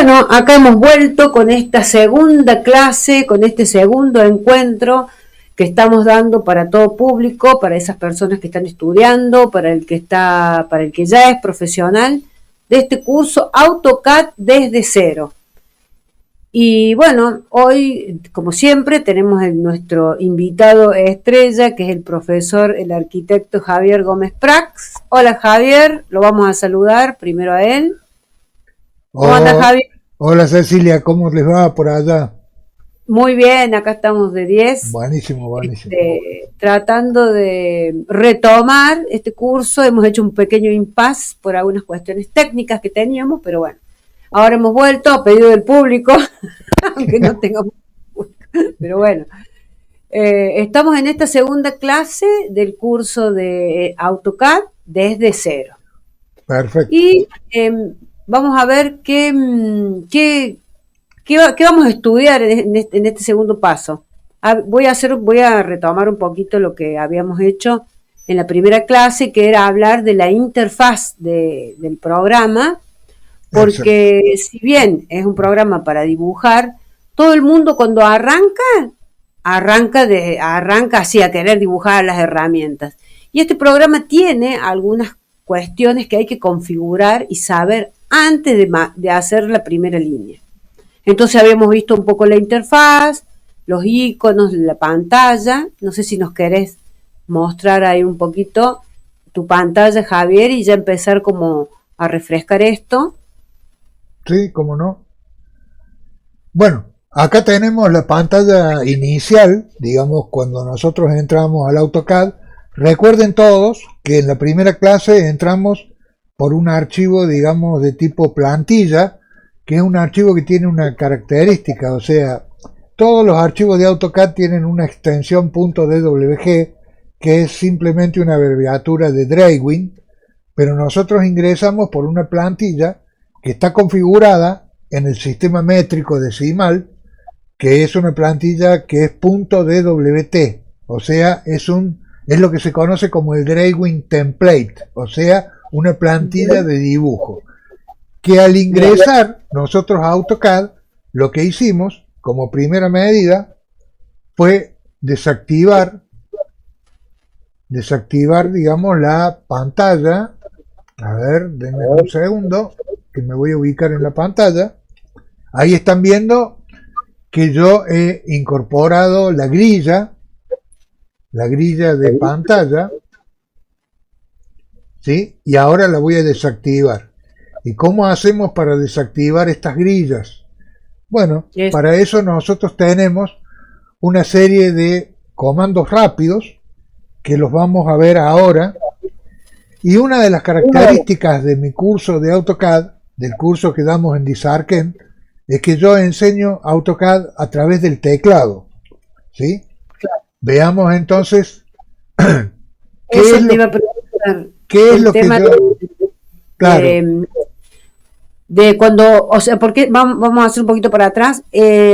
Bueno, acá hemos vuelto con esta segunda clase, con este segundo encuentro que estamos dando para todo público, para esas personas que están estudiando, para el que ya es profesional de este curso AutoCAD desde cero. Y bueno, hoy, como siempre, tenemos nuestro invitado estrella, que es el profesor, el arquitecto Javier Gómez Prats. Hola Javier, lo vamos a saludar primero a él. ¿Cómo anda Oh, Javier? hola Cecilia, ¿cómo les va por allá? Muy bien, acá estamos de 10, Buenísimo, buenísimo. tratando de retomar este curso. Hemos hecho un pequeño impasse por algunas cuestiones técnicas que teníamos, pero bueno, ahora hemos vuelto a pedido del público, aunque no tengamos público, pero bueno. Estamos en esta segunda clase del curso de AutoCAD desde cero. Perfecto. Y vamos a ver qué vamos a estudiar en este segundo paso. Voy a retomar un poquito lo que habíamos hecho en la primera clase, que era hablar de la interfaz del programa, Exacto. porque si bien es un programa para dibujar, todo el mundo cuando arranca así a querer dibujar las herramientas. Y este programa tiene algunas cuestiones que hay que configurar y saber antes de hacer la primera línea. Entonces habíamos visto un poco la interfaz, los iconos, la pantalla. No sé si nos querés mostrar ahí un poquito tu pantalla, Javier, y ya empezar como a refrescar esto. Sí, cómo no. Bueno, acá tenemos la pantalla inicial, digamos, cuando nosotros entramos al AutoCAD. Recuerden todos que en la primera clase entramos por un archivo, digamos, de tipo plantilla, que es un archivo que tiene una característica, o sea, todos los archivos de AutoCAD tienen una extensión .dwg, que es simplemente una abreviatura de drawing, pero nosotros ingresamos por una plantilla que está configurada en el sistema métrico decimal, que es una plantilla que es .dwt, o sea, es lo que se conoce como el drawing template, o sea, una plantilla de dibujo, que al ingresar nosotros a AutoCAD, lo que hicimos como primera medida fue desactivar, digamos, la pantalla. A ver, denme un segundo, que me voy a ubicar en la pantalla. Ahí están viendo que yo he incorporado la grilla de pantalla, ¿sí? Y ahora la voy a desactivar. ¿Y cómo hacemos para desactivar estas grillas? Bueno, Es, para eso nosotros tenemos una serie de comandos rápidos que los vamos a ver ahora. Y una de las características de mi curso de AutoCAD, del curso que damos en Disarken, es que yo enseño AutoCAD a través del teclado, ¿sí? Veamos entonces qué es Eso te lo, iba a preguntar, qué es el lo que tema yo... Claro, de, de cuando, o sea, porque vamos a hacer un poquito para atrás.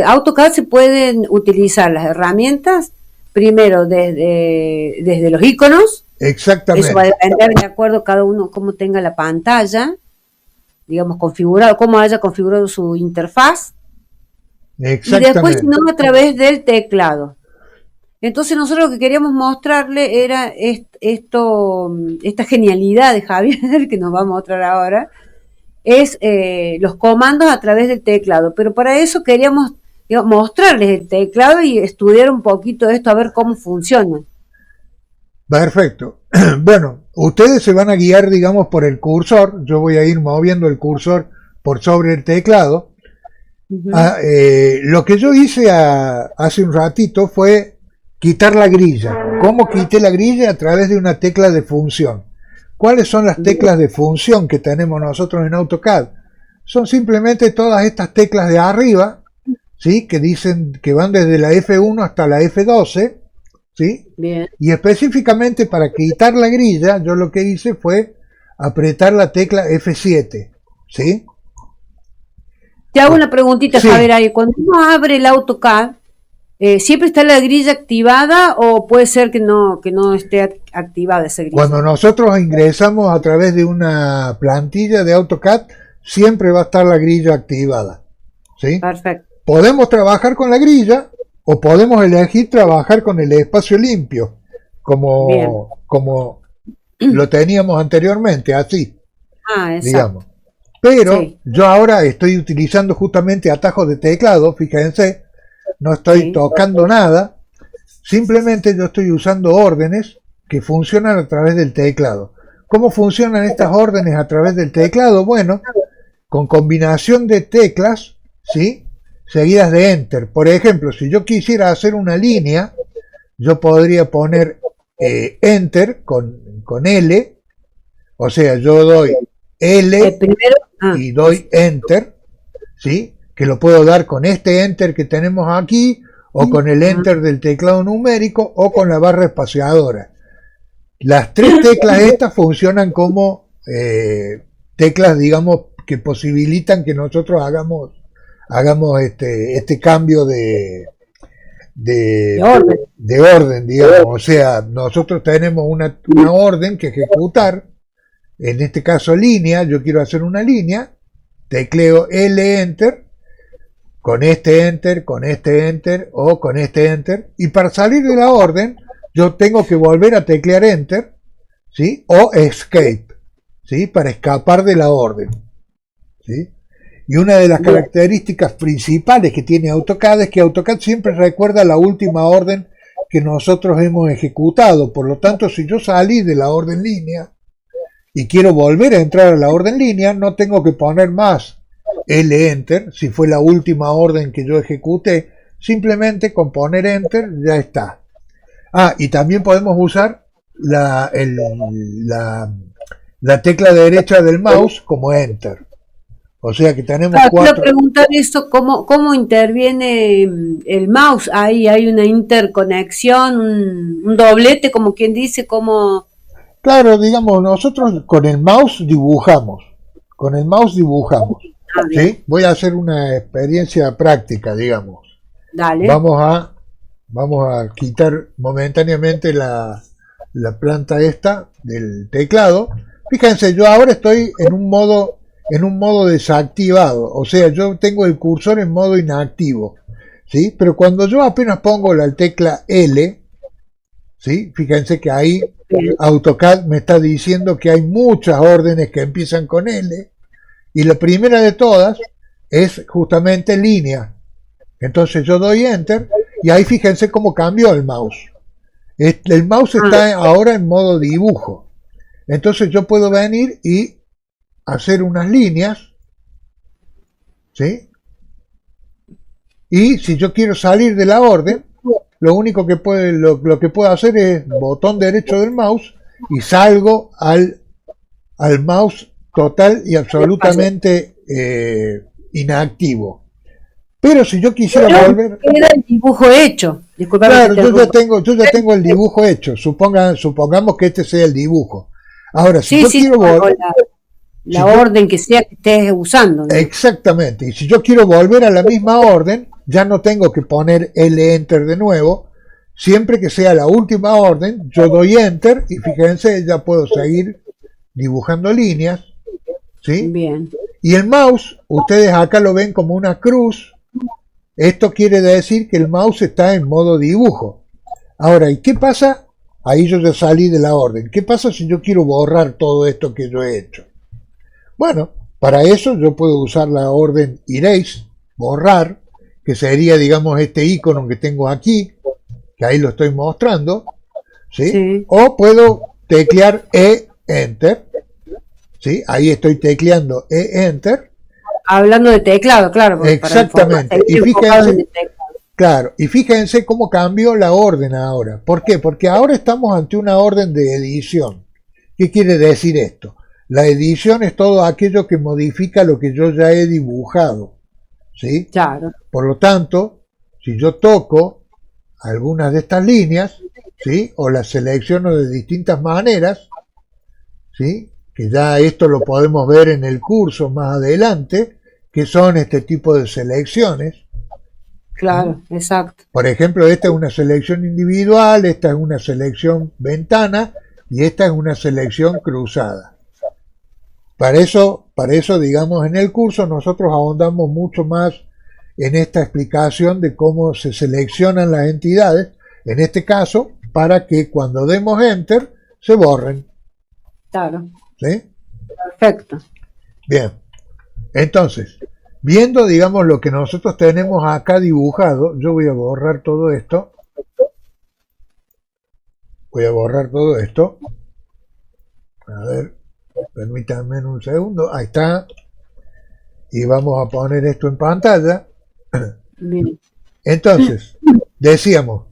AutoCAD se pueden utilizar las herramientas primero desde los iconos. Eso va a exactamente, depender de acuerdo cada uno cómo tenga la pantalla, digamos, configurado, cómo haya configurado su interfaz, y después, si no, exactamente. a través del teclado. Entonces nosotros lo que queríamos mostrarle era esta genialidad de Javier, que nos va a mostrar ahora, es los comandos a través del teclado. Pero para eso queríamos, digamos, mostrarles el teclado y estudiar un poquito esto, a ver cómo funciona. Perfecto. Bueno, ustedes se van a guiar, digamos, por el cursor. Yo voy a ir moviendo el cursor por sobre el teclado. Ujú. Lo que yo hice hace un ratito fue quitar la grilla. ¿Cómo quité la grilla? A través de una tecla de función. ¿Cuáles son las Bien. teclas de función que tenemos nosotros en AutoCAD? Son simplemente todas estas teclas de arriba, ¿sí? Que dicen que van desde la F1 hasta la F12, ¿sí? Bien. Y específicamente para quitar la grilla, yo lo que hice fue apretar la tecla F7, ¿sí? Te hago una preguntita, Javier, Sí, ahí. Cuando uno abre el AutoCAD, ¿siempre está la grilla activada o puede ser que no esté activada esa grilla? cuando nosotros ingresamos a través de una plantilla de AutoCAD, siempre va a estar la grilla activada. ¿Sí? Perfecto. Podemos trabajar con la grilla o podemos elegir trabajar con el espacio limpio, Bien. como lo teníamos anteriormente, así, Ah, exacto. digamos. Pero Sí, yo ahora estoy utilizando justamente atajos de teclado, fíjense, no estoy sí. tocando nada, simplemente yo estoy usando órdenes que funcionan a través del teclado. ¿Cómo funcionan estas órdenes a través del teclado? Bueno, con combinación de teclas, ¿sí? Seguidas de Enter. Por ejemplo, si yo quisiera hacer una línea, yo podría poner Enter con L, o sea, yo doy El L primero, y doy Enter, ¿sí? Que lo puedo dar con este Enter que tenemos aquí, o con el Enter del teclado numérico, o con la barra espaciadora. Las tres teclas estas funcionan como teclas, digamos, que posibilitan que nosotros hagamos este cambio de orden. de orden, digamos. O sea, nosotros tenemos una orden que ejecutar, en este caso línea, yo quiero hacer una línea, tecleo L Enter, con este Enter, con este Enter o con este Enter, y para salir de la orden, yo tengo que volver a teclear Enter, ¿sí? O Escape, ¿sí? Para escapar de la orden, ¿sí? Y una de las Bien. características principales que tiene AutoCAD es que AutoCAD siempre recuerda la última orden que nosotros hemos ejecutado. Por lo tanto, si yo salí de la orden línea y quiero volver a entrar a la orden línea, no tengo que poner más L Enter, si fue la última orden que yo ejecuté, simplemente con poner Enter ya está. Ah, y también podemos usar la tecla derecha del mouse como Enter. O sea que tenemos Claro, quiero cuatro. preguntar eso, ¿cómo interviene el mouse? Ahí hay una interconexión, un doblete, como quien dice, como... Claro, digamos, nosotros con el mouse dibujamos. Con el mouse dibujamos. Ah, bien, ¿Sí? Voy a hacer una experiencia práctica, digamos. dale. Vamos a, vamos a quitar momentáneamente la planta esta del teclado. Fíjense, yo ahora estoy en un modo desactivado, o sea, yo tengo el cursor en modo inactivo, ¿sí? Pero cuando yo apenas pongo la tecla L, ¿sí? Fíjense que ahí Bien. AutoCAD me está diciendo que hay muchas órdenes que empiezan con L, y la primera de todas es justamente línea. Entonces yo doy Enter y ahí fíjense cómo cambió el mouse. El mouse Ah, está ahora en modo dibujo. Entonces yo puedo venir y hacer unas líneas, ¿sí? Y si yo quiero salir de la orden, lo que puedo hacer es botón derecho del mouse y salgo al mouse total y despacio. absolutamente inactivo. Pero si yo quisiera Pero volver, queda el dibujo hecho. Disculpame que te claro, interrumpa. yo ya tengo el dibujo hecho. Supongamos que este sea el dibujo. Ahora, si Sí, yo sí, quiero o volver, la si yo, orden que sea que estés usando, ¿no? exactamente, y si yo quiero volver a la misma orden, ya no tengo que poner L Enter de nuevo. Siempre que sea la última orden, yo doy Enter y fíjense, ya puedo seguir dibujando líneas, ¿sí? Bien. Y el mouse, ustedes acá lo ven como una cruz. Esto quiere decir que el mouse está en modo dibujo. Ahora, ¿y qué pasa? Ahí yo ya salí de la orden. ¿Qué pasa si yo quiero borrar todo esto que yo he hecho? Bueno, para eso yo puedo usar la orden Erase, borrar, que sería, digamos, este icono que tengo aquí, que ahí lo estoy mostrando, ¿sí? Sí. O puedo teclear E-Enter, ¿sí? Ahí estoy tecleando E-Enter. Hablando de teclado, claro, porque para Exactamente. seguir enfocados en el teclado. Claro, y fíjense cómo cambió la orden ahora. ¿Por qué? Porque ahora estamos ante una orden de edición. ¿Qué quiere decir esto? La edición es todo aquello que modifica lo que yo ya he dibujado, ¿sí? Claro. Por lo tanto, si yo toco algunas de estas líneas, ¿sí? O las selecciono de distintas maneras, ¿sí? Que ya esto lo podemos ver en el curso más adelante, que son este tipo de selecciones. Claro, exacto. Por ejemplo, esta es una selección individual, esta es una selección ventana y esta es una selección cruzada. Para eso para eso, digamos, en el curso nosotros ahondamos mucho más en esta explicación de cómo se seleccionan las entidades, en este caso, para que cuando demos enter se borren. Claro. ¿Sí? Perfecto. Bien. Entonces, viendo, digamos, lo que nosotros tenemos acá dibujado, yo voy a borrar todo esto. Voy a borrar todo esto. A ver, permítanme un segundo. Ahí está. Y vamos a poner esto en pantalla. Bien. Entonces, decíamos,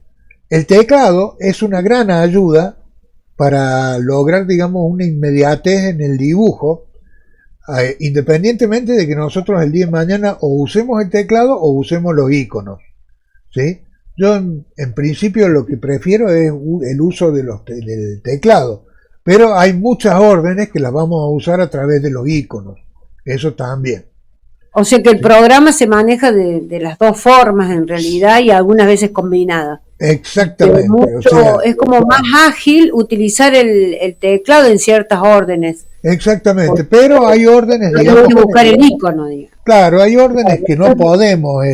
el teclado es una gran ayuda para lograr, digamos, una inmediatez en el dibujo, independientemente de que nosotros el día de mañana o usemos el teclado o usemos los iconos, ¿sí? Yo en principio lo que prefiero es el uso de del teclado, pero hay muchas órdenes que las vamos a usar a través de los iconos, eso también. O sea que el programa se maneja de las dos formas en realidad y algunas veces combinadas. Exactamente. Es como más ágil utilizar el teclado en ciertas órdenes. Exactamente, pero hay órdenes, digamos, hay que buscar el icono, digamos. Claro, hay órdenes que no podemos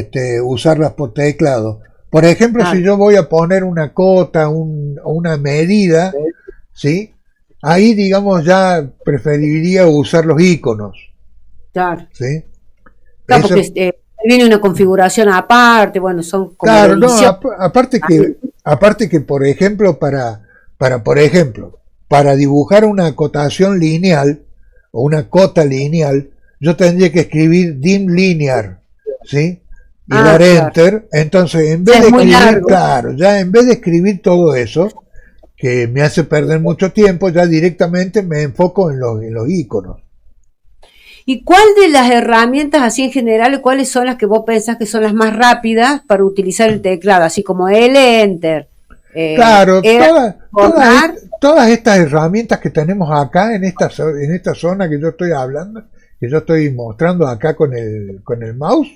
usarlas por teclado. Por ejemplo, si yo voy a poner una cota, una medida, ¿sí? Ahí, digamos, ya preferiría usar los iconos. Claro. ¿Sí? Claro, porque viene una configuración aparte, bueno, son como claro, no, aparte que, por ejemplo, para dibujar una acotación lineal o una cota lineal, yo tendría que escribir dim linear, ¿sí? Y dar enter. Entonces, en vez de escribir, claro, ya en vez de escribir todo eso, que me hace perder mucho tiempo, ya directamente me enfoco en los iconos. ¿Y cuál de las herramientas así en general, cuáles son las que vos pensás que son las más rápidas para utilizar el teclado? Así como L, Enter. Claro, todas estas herramientas que tenemos acá en esta zona que yo estoy hablando, que yo estoy mostrando acá con el mouse,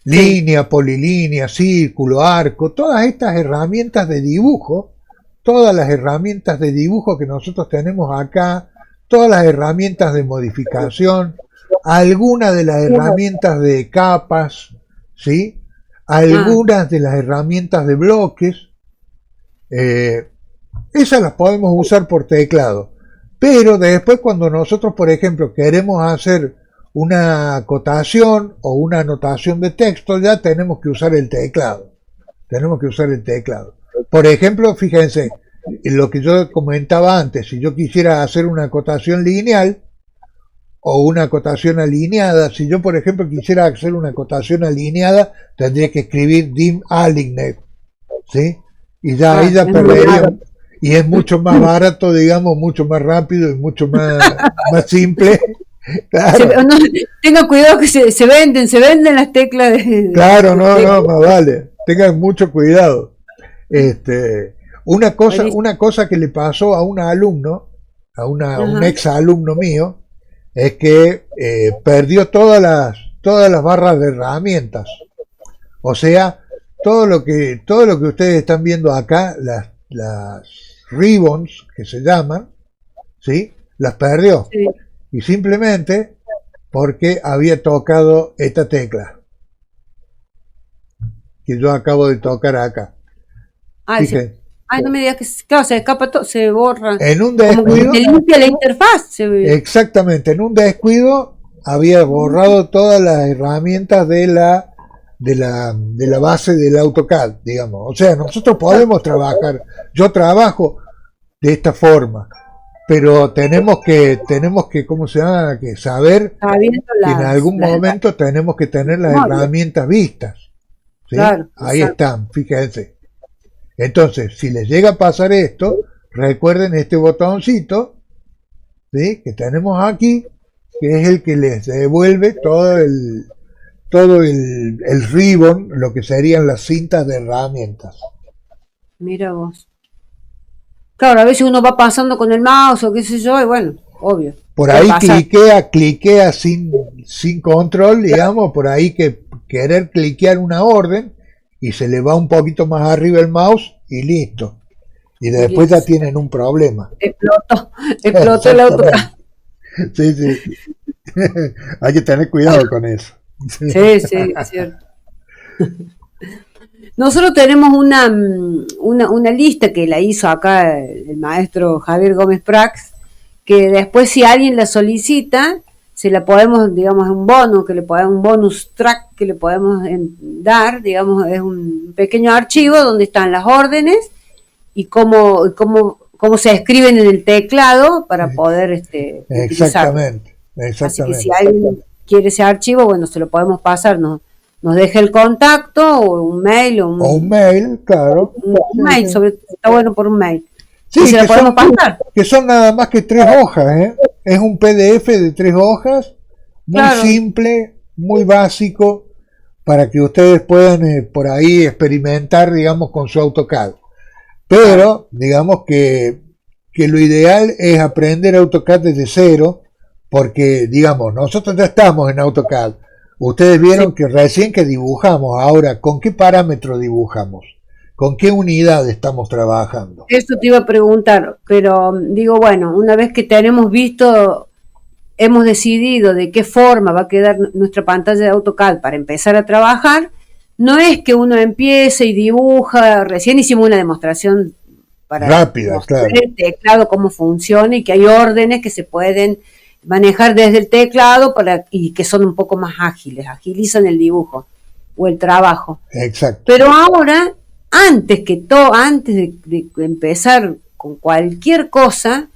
línea, polilínea, círculo, arco, todas estas herramientas de dibujo, todas las herramientas de dibujo que nosotros tenemos acá, todas las herramientas de modificación, algunas de las herramientas de capas, ¿sí? Algunas de las herramientas de bloques, esas las podemos usar por teclado. Pero después cuando nosotros, por ejemplo, queremos hacer una acotación o una anotación de texto, ya tenemos que usar el teclado. Por ejemplo, fíjense, lo que yo comentaba antes, si yo quisiera hacer una acotación lineal o una acotación alineada, si yo por ejemplo quisiera hacer una acotación alineada, tendría que escribir dim aligned, ¿sí? Y ya ahí ya perdería, y es mucho más barato, digamos, mucho más rápido y mucho más simple. Claro. No, tenga cuidado que se venden las teclas de... Claro, no, más vale, tengan mucho cuidado. Una cosa que le pasó a un alumno, un ex alumno mío, es que perdió todas las barras de herramientas. O sea, todo lo que ustedes están viendo acá, las ribbons que se llaman, ¿sí? Las perdió. Sí. Y simplemente porque había tocado esta tecla que yo acabo de tocar acá. No me digas que claro, se escapa todo, se borra. En un descuido. Se limpia la interfaz. Exactamente, en un descuido había borrado todas las herramientas de la base del AutoCAD, digamos. O sea, nosotros podemos trabajar. Yo trabajo de esta forma, pero tenemos que ¿cómo se llama? Que saber que en algún momento tenemos que tener las herramientas vistas. ¿Sí? Claro, ahí están, fíjense. Entonces, si les llega a pasar esto, recuerden este botoncito, ¿sí? Que tenemos aquí, que es el que les devuelve todo el ribbon, lo que serían las cintas de herramientas. Mira vos. Claro, a veces uno va pasando con el mouse o qué sé yo, y bueno, obvio. Por ahí cliquea sin control, digamos, por ahí que querer cliquear una orden, y se le va un poquito más arriba el mouse y listo. Y después ya tienen un problema. Explotó el AutoCAD. Sí. Hay que tener cuidado con eso. Sí. Sí, sí, es cierto. Nosotros tenemos una lista que la hizo acá el maestro Javier Gómez Prax, que después si alguien la solicita, se la podemos, digamos, un bono, un bonus track que le podemos dar, digamos, es un pequeño archivo donde están las órdenes y cómo se escriben en el teclado para poder utilizarlo. Exactamente, Así que exactamente. si alguien quiere ese archivo, bueno, se lo podemos pasar, nos deja el contacto o un mail O un mail, claro. un Sí, mail, sí. está bueno por un mail. Y Sí, se lo podemos pasar. que son nada más que 3 hojas, ¿eh? Es un PDF de 3 hojas, muy Claro, simple, muy básico, para que ustedes puedan por ahí experimentar, digamos, con su AutoCAD. claro. Pero, digamos que lo ideal es aprender AutoCAD desde cero, porque, digamos, nosotros ya estamos en AutoCAD. Ustedes vieron Sí, que recién que dibujamos, ahora, ¿con qué parámetro dibujamos? ¿Con qué unidad estamos trabajando? eso te iba a preguntar, pero digo, bueno, una vez que tenemos visto, hemos decidido de qué forma va a quedar nuestra pantalla de AutoCAD para empezar a trabajar, no es que uno empiece y dibuja, recién hicimos una demostración para Rápida, mostrar claro. el teclado cómo funciona y que hay órdenes que se pueden manejar desde el teclado y que son un poco más ágiles, agilizan el dibujo o el trabajo. Exacto. Pero ahora, antes de empezar con cualquier cosa,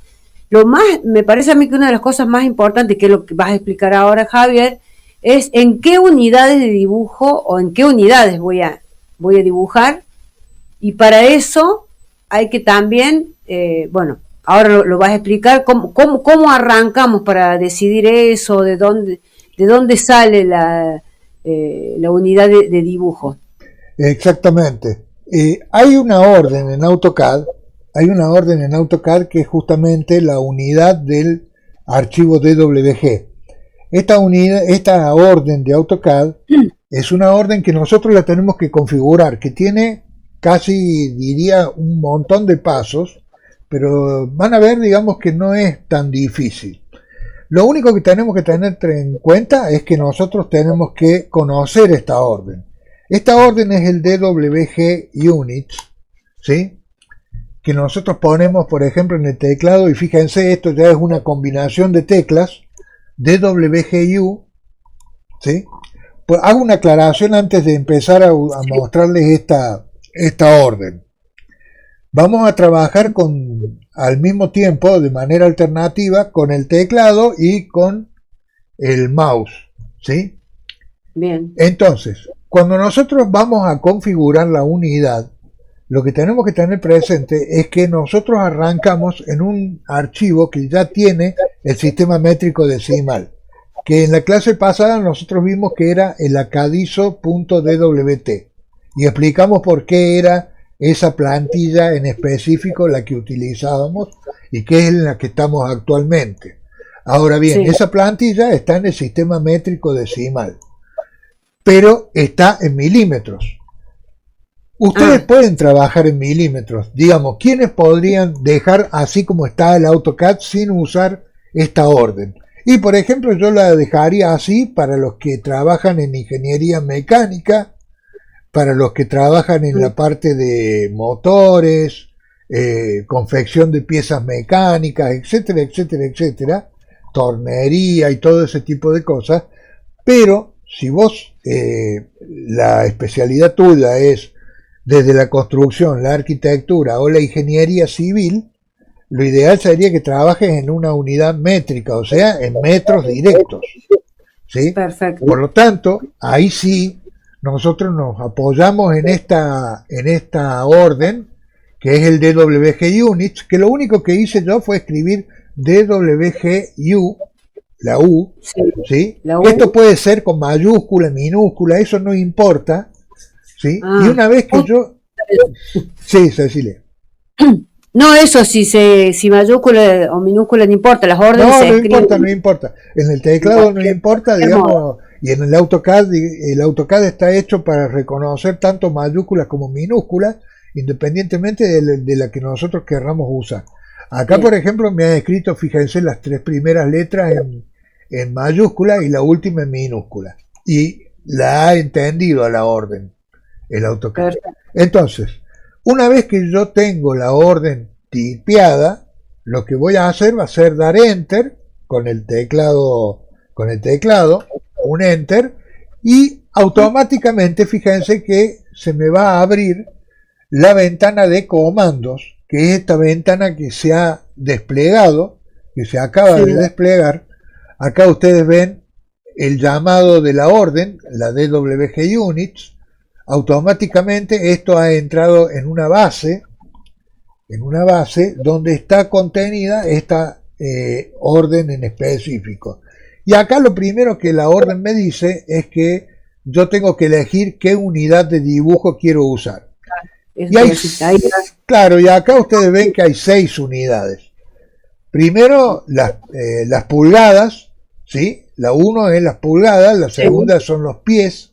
me parece a mí que una de las cosas más importantes, que es lo que vas a explicar ahora, Javier, es en qué unidades de dibujo o en qué unidades voy a dibujar. Y para eso hay que también, bueno, ahora lo vas a explicar, cómo arrancamos para decidir eso, de dónde sale la unidad de dibujo. Exactamente. Hay una orden en AutoCAD que es justamente la unidad del archivo DWG. Esta orden de AutoCAD es una orden que nosotros la tenemos que configurar, que tiene casi, diría, un montón de pasos, pero van a ver, digamos, que no es tan difícil. Lo único que tenemos que tener en cuenta es que nosotros tenemos que conocer esta orden. Esta orden es el DWG Units, ¿sí? Que nosotros ponemos, por ejemplo, en el teclado, y fíjense, esto ya es una combinación de teclas, DWGU, ¿sí? Pues hago una aclaración antes de empezar a mostrarles esta orden. Vamos a trabajar al mismo tiempo, de manera alternativa, con el teclado y con el mouse, ¿sí? Bien. Entonces, cuando nosotros vamos a configurar la unidad, lo que tenemos que tener presente es que nosotros arrancamos en un archivo que ya tiene el sistema métrico decimal, que en la clase pasada nosotros vimos que era el acadizo.dwt y explicamos por qué era esa plantilla en específico la que utilizábamos y que es en la que estamos actualmente. Ahora bien, Sí. esa plantilla está en el sistema métrico decimal, pero está en milímetros. Ustedes pueden trabajar en milímetros. Digamos, ¿quiénes podrían dejar así como está el AutoCAD sin usar esta orden? Y por ejemplo, yo la dejaría así para los que trabajan en ingeniería mecánica, para los que trabajan en la parte de motores, confección de piezas mecánicas, etcétera, etcétera, etcétera, tornería y todo ese tipo de cosas. Pero si vos, la especialidad tuya es desde la construcción, la arquitectura o la ingeniería civil, lo ideal sería que trabajes en una unidad métrica, o sea, en metros directos, ¿sí? Perfecto. Por lo tanto, ahí sí nosotros nos apoyamos en esta orden, que es el DWG Units, que lo único que hice yo fue escribir DWGU, la U, Sí, ¿sí? la U. Esto puede ser con mayúscula, minúscula, eso no importa, ¿sí? Y una vez que yo... Sí, Cecilia. No, eso si mayúscula o minúscula no importa, las órdenes No, se no escriben. importa, no importa. En el teclado no importa, digamos, y en el AutoCAD está hecho para reconocer tanto mayúsculas como minúsculas, independientemente de la que nosotros querramos usar. Acá, Bien. por ejemplo, me ha escrito, fíjense, las 3 primeras letras en mayúscula y la última en minúscula. Y la ha entendido a la orden, el AutoCAD. Entonces, una vez que yo tengo la orden tipeada, lo que voy a hacer va a ser dar Enter con el teclado, un Enter, y automáticamente, fíjense que se me va a abrir la ventana de comandos, que es esta ventana que se ha desplegado, que se acaba de desplegar. Acá ustedes ven el llamado de la orden, la DWG Units. Automáticamente esto ha entrado en una base donde está contenida esta orden en específico. Y acá lo primero que la orden me dice es que yo tengo que elegir qué unidad de dibujo quiero usar. Y y acá ustedes ven que hay 6 unidades. Primero las pulgadas, ¿sí? La 1 es las pulgadas, la segunda son los pies,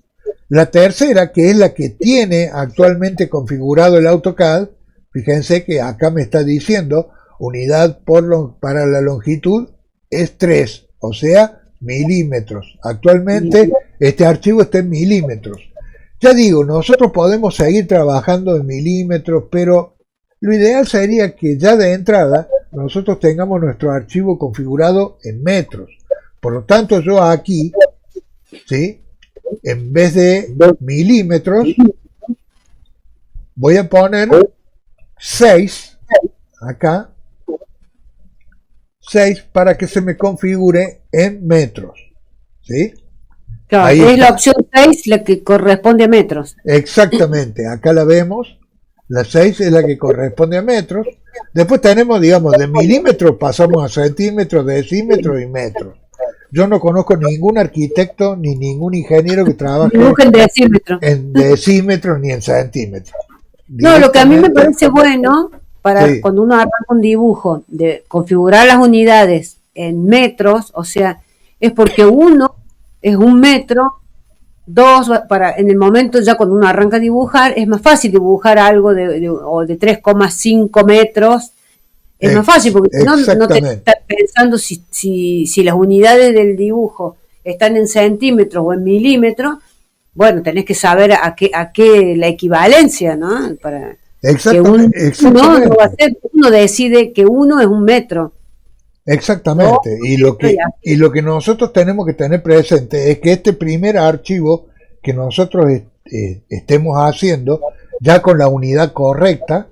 la tercera, que es la que tiene actualmente configurado el AutoCAD, fíjense que acá me está diciendo unidad para la longitud es 3, o sea, milímetros. Actualmente este archivo está en milímetros. Ya digo, nosotros podemos seguir trabajando en milímetros, pero lo ideal sería que ya de entrada nosotros tengamos nuestro archivo configurado en metros. Por lo tanto, yo aquí, ¿sí?, en vez de milímetros, voy a poner 6, acá, 6 para que se me configure en metros, ¿sí? Claro, ahí es la opción 6 la que corresponde a metros. Exactamente, acá la vemos, la 6 es la que corresponde a metros. Después tenemos, digamos, de milímetros pasamos a centímetros, decímetros y metros. Yo no conozco ningún arquitecto ni ningún ingeniero que trabaje en decímetros ni en centímetros. No, lo que a mí me parece bueno para cuando uno arranca un dibujo, de configurar las unidades en metros, o sea, es porque uno es 1 metro, 2, en el momento ya cuando uno arranca a dibujar, es más fácil dibujar algo de 3,5 metros, es más fácil, porque no te estás pensando si las unidades del dibujo están en centímetros o en milímetros. Bueno, tenés que saber a qué la equivalencia, ¿no? Para exactamente. Uno decide que 1 es 1 metro. Exactamente, y lo que nosotros tenemos que tener presente es que este primer archivo que nosotros estemos haciendo, ya con la unidad correcta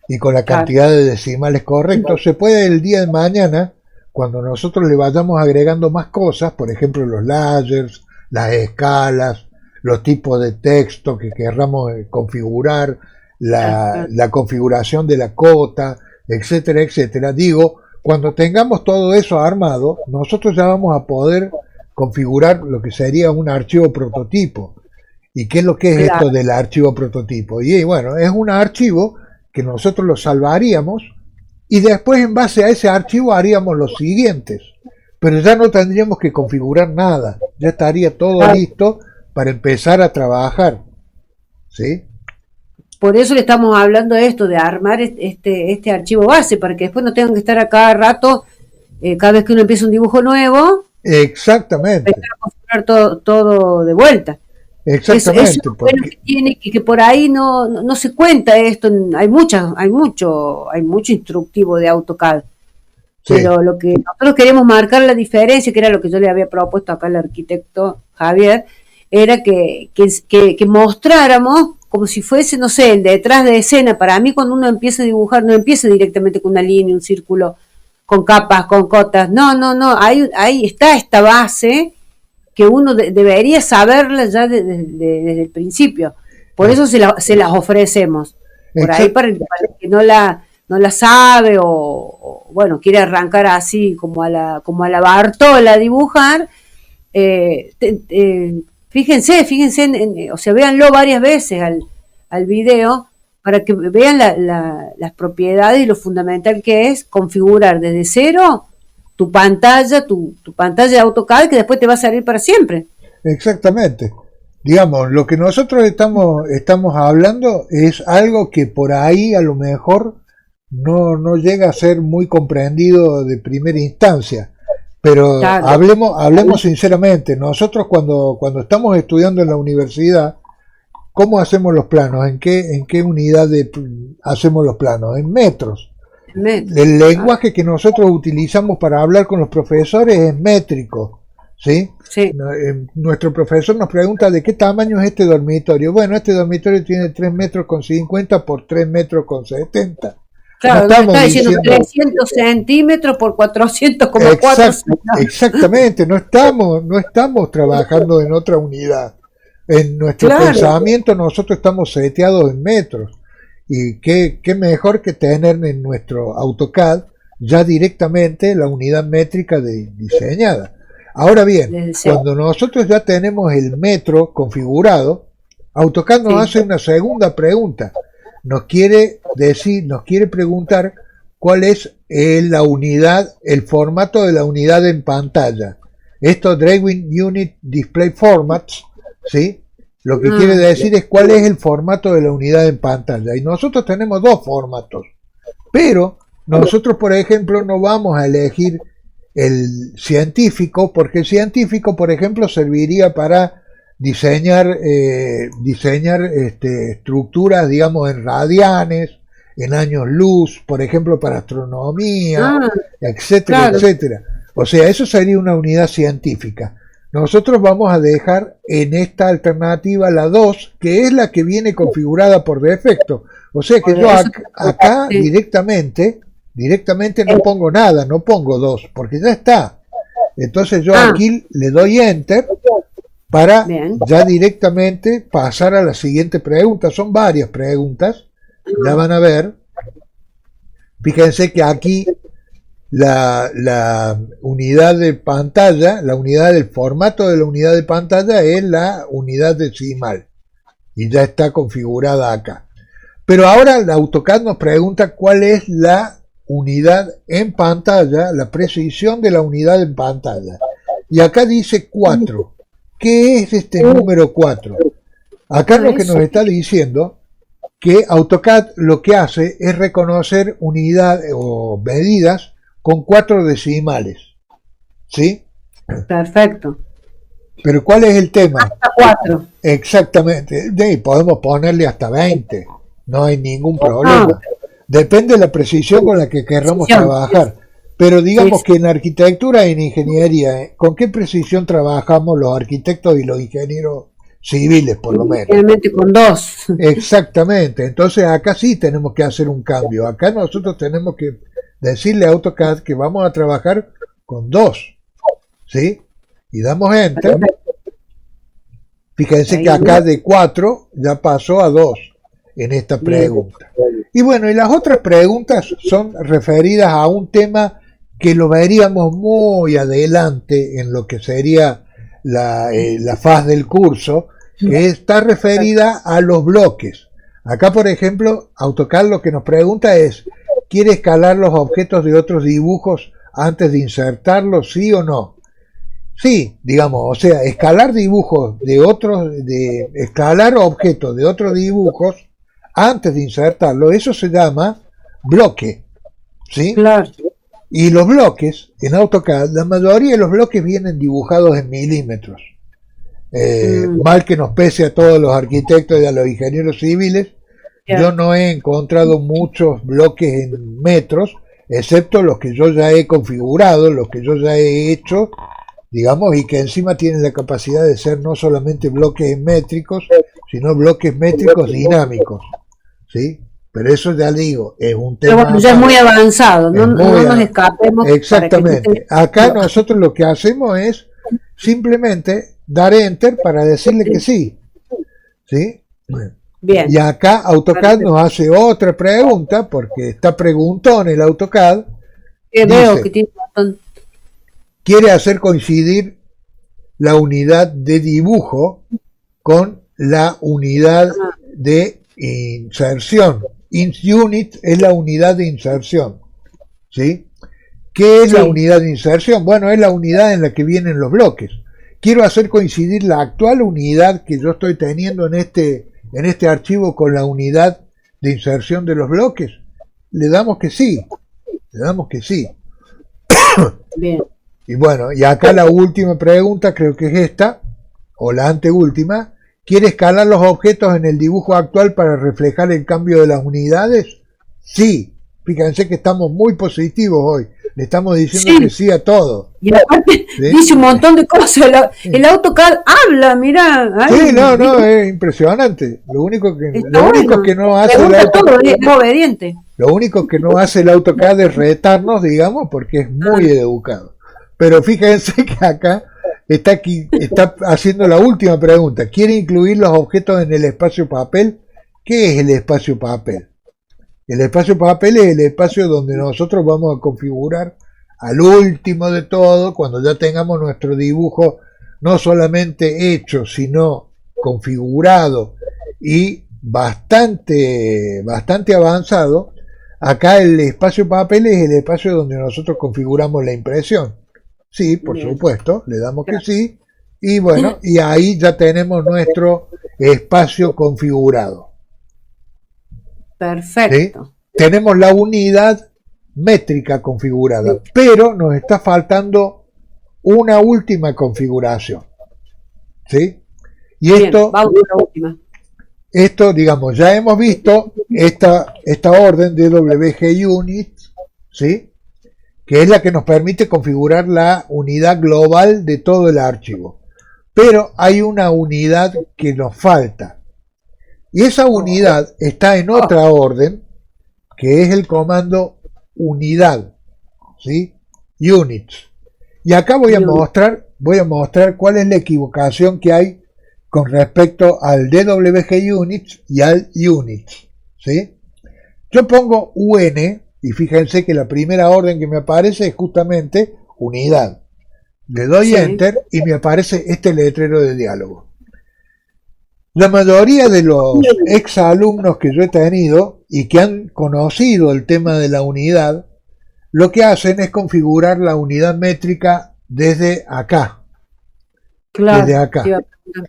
y con la cantidad de decimales correctos, se puede el día de mañana, cuando nosotros le vayamos agregando más cosas, por ejemplo los layers, las escalas, los tipos de texto que querramos configurar, la configuración de la cota, etcétera, etcétera. Digo, cuando tengamos todo eso armado, nosotros ya vamos a poder configurar lo que sería un archivo prototipo. ¿Y qué es lo que es esto del archivo prototipo? Y bueno, es un archivo que nosotros lo salvaríamos y después en base a ese archivo haríamos los siguientes. Pero ya no tendríamos que configurar nada, ya estaría todo listo para empezar a trabajar. ¿Sí? Por eso le estamos hablando de esto, de armar este archivo base, para que después no tengan que estar a cada rato, cada vez que uno empieza un dibujo nuevo. Exactamente. Empezar a configurar todo de vuelta. Exactamente. Eso es bueno que tiene, que por ahí no se cuenta esto. Hay mucho instructivo de AutoCAD. Sí. Pero lo que nosotros queremos marcar la diferencia, que era lo que yo le había propuesto acá al arquitecto Javier, era que mostráramos como si fuese, no sé, el detrás de escena. Para mí, cuando uno empieza a dibujar, no empieza directamente con una línea, un círculo, con capas, con cotas. No. Ahí está esta base que uno debería saberla ya desde el principio. Por eso se las ofrecemos. Por ahí, para el que no la sabe o bueno, quiere arrancar así como a la Bartola a dibujar, fíjense, o sea, véanlo varias veces al video para que vean las propiedades y lo fundamental que es configurar desde cero tu pantalla de AutoCAD, que después te va a servir para siempre. Exactamente. Digamos, lo que nosotros estamos hablando es algo que por ahí a lo mejor no llega a ser muy comprendido de primera instancia, Pero Claro. hablemos sinceramente, nosotros cuando estamos estudiando en la universidad, ¿cómo hacemos los planos? ¿En qué unidad hacemos los planos? En metros. El lenguaje que nosotros utilizamos para hablar con los profesores es métrico, ¿sí? Sí. Nuestro profesor nos pregunta de qué tamaño es este dormitorio. Bueno, este dormitorio tiene 3 metros con 50 por 3 metros con 70. Claro, No está diciendo 300 centímetros por 400,4. Exactamente, no estamos trabajando en otra unidad. En nuestro pensamiento nosotros estamos seteados en metros. Y qué mejor que tener en nuestro AutoCAD ya directamente la unidad métrica diseñada. Ahora bien, cuando nosotros ya tenemos el metro configurado, AutoCAD nos hace una segunda pregunta. Nos quiere preguntar cuál es la unidad, el formato de la unidad en pantalla. Esto Drawing Unit Display Formats, ¿sí? Lo que quiere decir es cuál es el formato de la unidad en pantalla. Y nosotros tenemos dos formatos. Pero nosotros, por ejemplo, no vamos a elegir el científico, porque el científico, por ejemplo, serviría para diseñar estructuras, digamos, en radianes, en años luz, por ejemplo, para astronomía, etcétera, etcétera. O sea, eso sería una unidad científica. Nosotros vamos a dejar en esta alternativa la 2, que es la que viene configurada por defecto. O sea que yo acá directamente no pongo nada, no pongo 2, porque ya está. Entonces yo aquí le doy Enter para ya directamente pasar a la siguiente pregunta. Son varias preguntas, ya van a ver. Fíjense que aquí la unidad de pantalla, la unidad del formato de la unidad de pantalla es la unidad decimal y ya está configurada acá. Pero ahora el AutoCAD nos pregunta cuál es la unidad en pantalla, la precisión de la unidad en pantalla. Y acá dice 4. ¿Qué es este número 4? Acá lo que nos está diciendo que AutoCAD lo que hace es reconocer unidades o medidas con 4 decimales. ¿Sí? Perfecto. Pero ¿cuál es el tema? Hasta 4. Exactamente. Y podemos ponerle hasta 20. No hay ningún problema. Depende de la precisión con la que querramos trabajar. Pero digamos que en arquitectura y en ingeniería, ¿con qué precisión trabajamos los arquitectos y los ingenieros civiles, por lo menos? Realmente con 2. Exactamente. Entonces acá sí tenemos que hacer un cambio. Acá nosotros tenemos que decirle a AutoCAD que vamos a trabajar con 2. ¿Sí? Y damos Enter. Fíjense que acá de 4 ya pasó a 2 en esta pregunta. Y bueno, y las otras preguntas son referidas a un tema que lo veríamos muy adelante en lo que sería la faz del curso, que está referida a los bloques. Acá, por ejemplo, AutoCAD lo que nos pregunta es, ¿quiere escalar los objetos de otros dibujos antes de insertarlos, sí o no? Sí, digamos, o sea, escalar dibujos escalar objetos de otros dibujos antes de insertarlo, eso se llama bloque, ¿sí? Claro. Y los bloques, en AutoCAD, la mayoría de los bloques vienen dibujados en milímetros. Mal que nos pese a todos los arquitectos y a los ingenieros civiles, yo no he encontrado muchos bloques en metros, excepto los que yo ya he configurado, los que yo ya he hecho, digamos, y que encima tienen la capacidad de ser no solamente bloques métricos, sino bloques métricos dinámicos, ¿sí? Pero eso ya digo, es un tema... Pero bueno, ya es muy avanzado, no nos escapemos. Exactamente. Acá nosotros lo que hacemos es simplemente dar Enter para decirle que sí. ¿Sí? Bien. Y acá AutoCAD nos hace otra pregunta, porque está preguntón el AutoCAD. Veo que tiene un montón. Quiere hacer coincidir la unidad de dibujo con la unidad de inserción. Unit es la unidad de inserción. ¿Sí? ¿Qué es la unidad de inserción? Bueno, es la unidad en la que vienen los bloques. Quiero hacer coincidir la actual unidad que yo estoy teniendo en este archivo con la unidad de inserción de los bloques. Le damos que sí. Le damos que sí. Bien. Y bueno, y acá la última pregunta, creo que es esta, o la anteúltima. ¿Quiere escalar los objetos en el dibujo actual para reflejar el cambio de las unidades? Sí. Fíjense que estamos muy positivos hoy. Le estamos diciendo que sí a todo. Y aparte ¿Sí? dice un montón de cosas. El AutoCAD habla, mirá. Sí, no, es impresionante. Lo único que no hace el AutoCAD, es obediente. lo único que no hace el AutoCAD es retarnos, digamos, porque es muy educado. Pero fíjense que acá está haciendo la última pregunta. ¿Quiere incluir los objetos en el espacio papel? ¿Qué es el espacio papel? El espacio papel es el espacio donde nosotros vamos a configurar al último de todo, cuando ya tengamos nuestro dibujo no solamente hecho, sino configurado y bastante avanzado. Acá el espacio papel es el espacio donde nosotros configuramos la impresión. Sí, por supuesto, le damos que sí. Y bueno, y ahí ya tenemos nuestro espacio configurado. Perfecto. ¿Sí? Tenemos la unidad métrica configurada, pero nos está faltando una última configuración. ¿Sí? Y Bien, vamos a la última. Esto, digamos, ya hemos visto esta orden de DWG-Unit, ¿sí? Que es la que nos permite configurar la unidad global de todo el archivo. Pero hay una unidad que nos falta. Y esa unidad está en otra orden, que es el comando unidad, ¿sí? Units. Y acá voy a mostrar cuál es la equivocación que hay con respecto al DWG Units y al Units, ¿sí? Yo pongo UN y fíjense que la primera orden que me aparece es justamente unidad. Le doy Enter y me aparece este letrero de diálogo. La mayoría de los exalumnos que yo he tenido y que han conocido el tema de la unidad, lo que hacen es configurar la unidad métrica desde acá. Claro. Desde acá.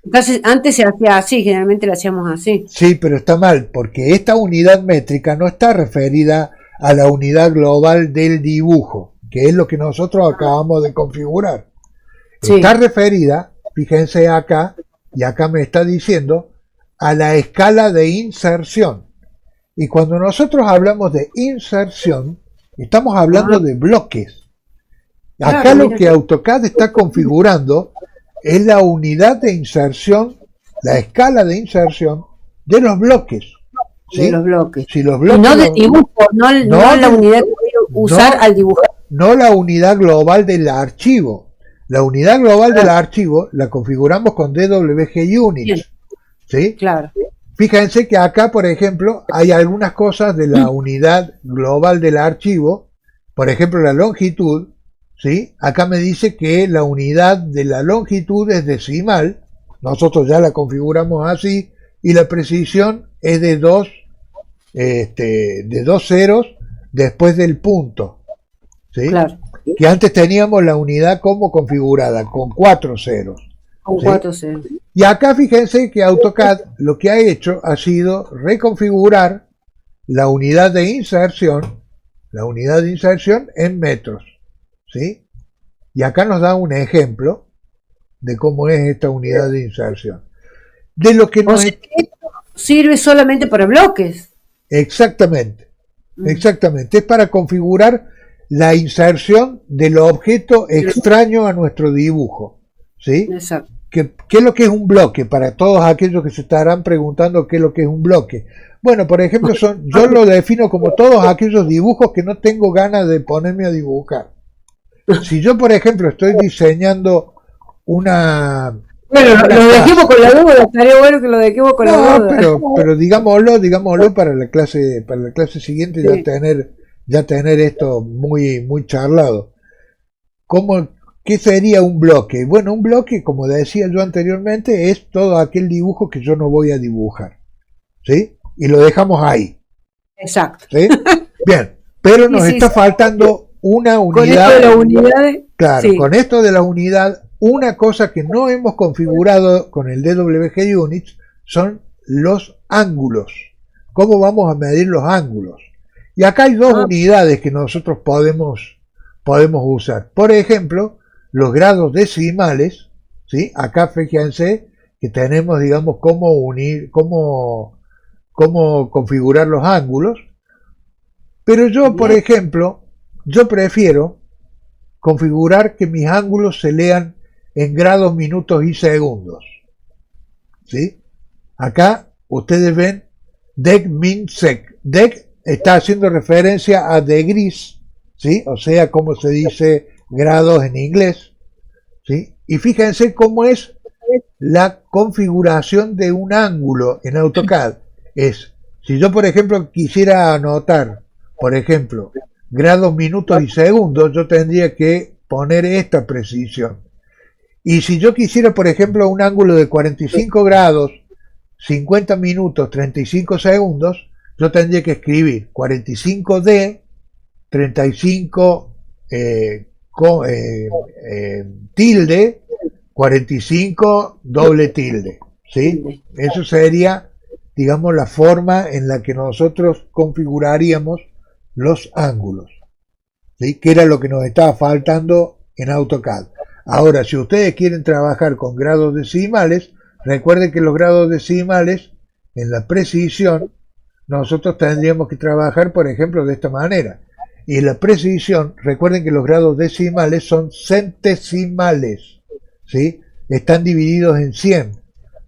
Entonces, antes se hacía así, generalmente lo hacíamos así. Sí, pero está mal, porque esta unidad métrica no está referida a la unidad global del dibujo, que es lo que nosotros acabamos de configurar. Sí. Está referida, fíjense acá, y acá me está diciendo, a la escala de inserción. Y cuando nosotros hablamos de inserción, estamos hablando de bloques. Acá claro, lo que AutoCAD está configurando es la unidad de inserción, la escala de inserción de los bloques. ¿Sí? De los bloques. Si los bloques y no de dibujo, no la unidad que voy a usar al dibujar. No la unidad global del archivo. La unidad global del archivo la configuramos con DWG Units. ¿Sí? Claro. Fíjense que acá, por ejemplo, hay algunas cosas de la unidad global del archivo. Por ejemplo, la longitud. ¿Sí? Acá me dice que la unidad de la longitud es decimal. Nosotros ya la configuramos así. Y la precisión es de dos ceros después del punto. ¿Sí? Claro. Que antes teníamos la unidad como configurada, con 4 ceros. Con 4 ceros. Y acá fíjense que AutoCAD lo que ha hecho ha sido reconfigurar la unidad de inserción en metros. ¿Sí? Y acá nos da un ejemplo de cómo es esta unidad de inserción. De lo que nos sirve solamente para bloques. Exactamente. Exactamente. Es para configurar la inserción del objeto extraño a nuestro dibujo. ¿Sí? Exacto. ¿Qué es lo que es un bloque? Para todos aquellos que se estarán preguntando qué es lo que es un bloque. Bueno, por ejemplo, yo lo defino como todos aquellos dibujos que no tengo ganas de ponerme a dibujar. Si yo, por ejemplo, estoy diseñando una... Bueno, lo dejemos con la duda, estaría bueno que lo dejemos con la duda. Pero digámoslo para la clase siguiente, sí. ya tener esto muy charlado. ¿Qué sería un bloque? Bueno, un bloque, como decía yo anteriormente, es todo aquel dibujo que yo no voy a dibujar. ¿Sí? Y lo dejamos ahí. Exacto. ¿Sí? Bien, pero nos está faltando una unidad. Con esto de la unidad. Claro, sí. Con esto de la unidad, una cosa que no hemos configurado con el DWG Units son los ángulos. ¿Cómo vamos a medir los ángulos? Y acá hay dos unidades que nosotros podemos usar. Por ejemplo, los grados decimales, ¿sí? Acá fíjense que tenemos, digamos, cómo unir, cómo configurar los ángulos, pero yo, por Bien. ejemplo, yo prefiero configurar que mis ángulos se lean en grados, minutos y segundos, ¿sí? Acá ustedes ven deg, min, sec. Deg está haciendo referencia a degrees, ¿sí? O sea, como se dice grados en inglés, ¿sí? Y fíjense cómo es la configuración de un ángulo en AutoCAD. Es, si yo por ejemplo quisiera anotar, por ejemplo, grados, minutos y segundos, yo tendría que poner esta precisión. Y si yo quisiera, por ejemplo, un ángulo de 45 grados, 50 minutos, 35 segundos, yo tendría que escribir 45D, 35 tilde, 45 doble tilde, ¿sí? Eso sería, digamos, la forma en la que nosotros configuraríamos los ángulos, ¿sí? Que era lo que nos estaba faltando en AutoCAD. Ahora, si ustedes quieren trabajar con grados decimales, recuerden que los grados decimales, en la precisión, nosotros tendríamos que trabajar, por ejemplo, de esta manera. Y en la precisión, recuerden que los grados decimales son centesimales, ¿sí? Están divididos en 100.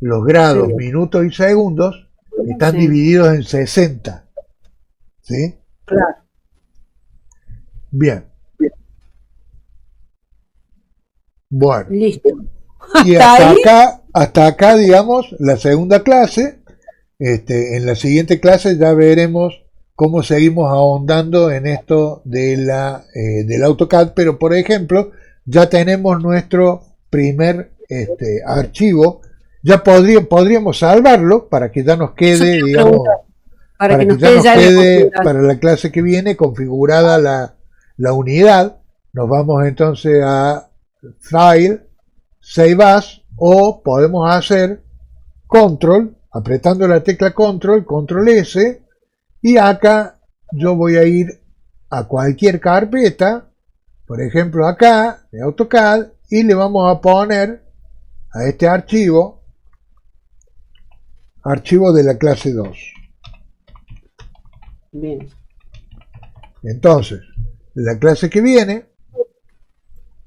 Los grados, Sí. minutos y segundos están Sí. divididos en 60, ¿sí? Claro. Bien. Bueno. Listo. Y hasta acá, digamos, la segunda clase. En la siguiente clase ya veremos cómo seguimos ahondando en esto de del AutoCAD, pero por ejemplo, ya tenemos nuestro primer archivo. Ya podríamos salvarlo para que ya nos quede, digamos, Para que para que nos ya quede nos ya quede para la clase que viene configurada la unidad. Nos vamos entonces a File, Save As, o podemos hacer Control, apretando la tecla Control, Control S, y acá yo voy a ir a cualquier carpeta, por ejemplo acá, de AutoCAD, y le vamos a poner a este archivo de la clase 2. Bien. Entonces, la clase que viene,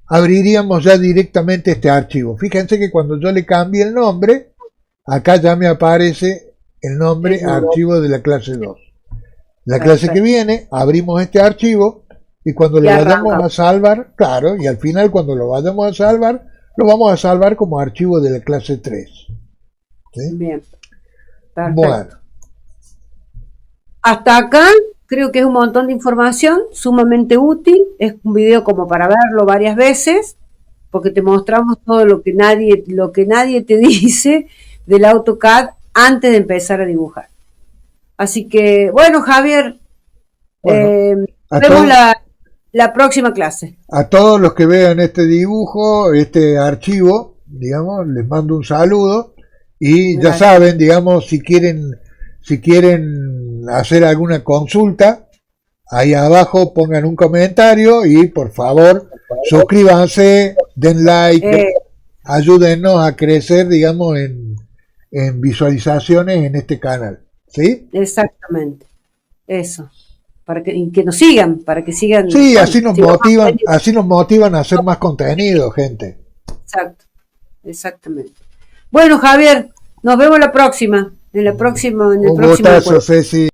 abriríamos ya directamente este archivo. Fíjense que cuando yo le cambie el nombre, acá ya me aparece el nombre archivo de la clase 2. La clase que viene, abrimos este archivo y cuando lo vayamos a salvar, claro, y al final cuando lo vayamos a salvar, lo vamos a salvar como archivo de la clase 3. ¿Sí? Bien. Perfecto. Bueno. Hasta acá creo que es un montón de información sumamente útil. Es un video como para verlo varias veces, porque te mostramos todo lo que nadie te dice del AutoCAD antes de empezar a dibujar. Así que, bueno, Javier, vemos la próxima clase. A todos los que vean este dibujo, este archivo, digamos, les mando un saludo y ya saben, digamos, si quieren hacer alguna consulta, ahí abajo pongan un comentario y por favor suscríbanse, den like, ayúdennos a crecer, digamos, en visualizaciones en este canal. ¿Sí? Exactamente. Eso. Para que nos sigan, para que sigan. Sí, así nos motivan a hacer más contenido, gente. Exacto. Exactamente. Bueno, Javier, nos vemos la próxima. En el próximo gustazo, Ceci.